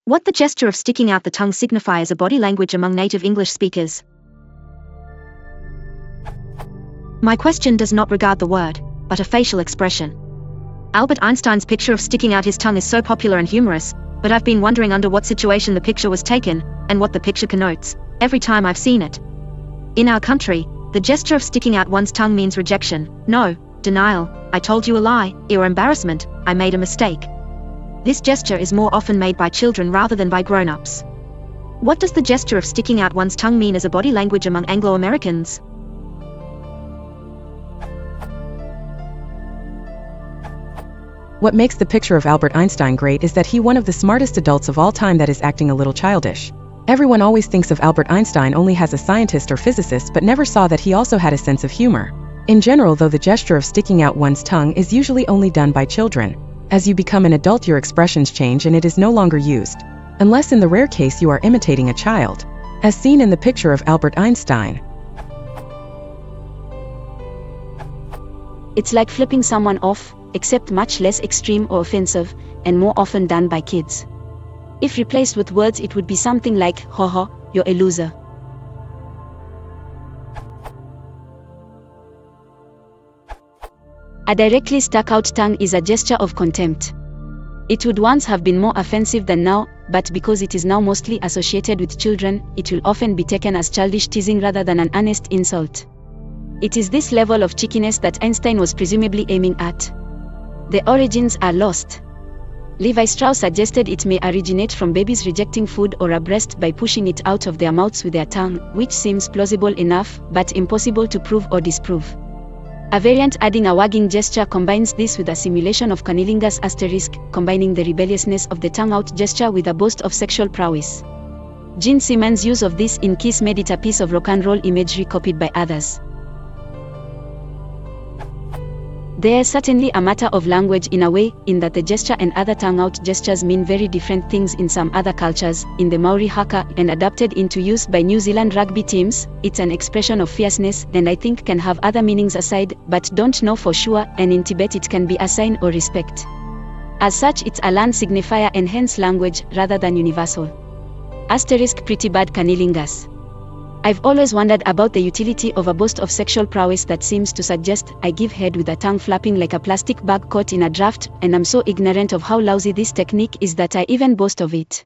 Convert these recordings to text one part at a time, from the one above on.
What the gesture of sticking out the tongue signify as a body language among native English speakers? My question does not regard the word, but a facial expression. Albert Einstein's picture of sticking out his tongue is so popular and humorous, but I've been wondering under what situation the picture was taken, and what the picture connotes, every time I've seen it. In our country, the gesture of sticking out one's tongue means rejection, no, denial, I told you a lie, or embarrassment, I made a mistake. This gesture is more often made by children rather than by grown-ups. What does the gesture of sticking out one's tongue mean as a body language among Anglo-Americans? What makes the picture of Albert Einstein great is that he one of the smartest adults of all time that is acting a little childish. Everyone always thinks of Albert Einstein only as a scientist or physicist but never saw that he also had a sense of humor. In general though the gesture of sticking out one's tongue is usually only done by children. As you become an adult your expressions change and it is no longer used. Unless in the rare case you are imitating a child. As seen in the picture of Albert Einstein. It's like flipping someone off, except much less extreme or offensive, and more often done by kids. If replaced with words it would be something like, haha, you're a loser. A directly stuck out tongue is a gesture of contempt. It would once have been more offensive than now, but because it is now mostly associated with children, it will often be taken as childish teasing rather than an honest insult. It is this level of cheekiness that Einstein was presumably aiming at. The origins are lost. Levi Strauss suggested it may originate from babies rejecting food or a breast by pushing it out of their mouths with their tongue, which seems plausible enough, but impossible to prove or disprove. A variant adding a wagging gesture combines this with a simulation of cunnilingus asterisk, combining the rebelliousness of the tongue-out gesture with a boast of sexual prowess. Gene Simmons' use of this in Kiss made it a piece of rock and roll imagery copied by others. There is certainly a matter of language in a way, in that the gesture and other tongue-out gestures mean very different things in some other cultures. In the Maori haka and adapted into use by New Zealand rugby teams, it's an expression of fierceness and I think can have other meanings aside, but don't know for sure, and in Tibet it can be a sign or respect. As such it's a land signifier and hence language, rather than universal. Asterisk pretty bad cunnilingus. I've always wondered about the utility of a boast of sexual prowess that seems to suggest I give head with a tongue flapping like a plastic bag caught in a draft, and I'm so ignorant of how lousy this technique is that I even boast of it.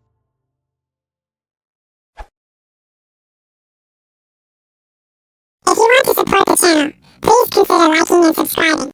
If you want to support the channel, please consider liking and subscribing.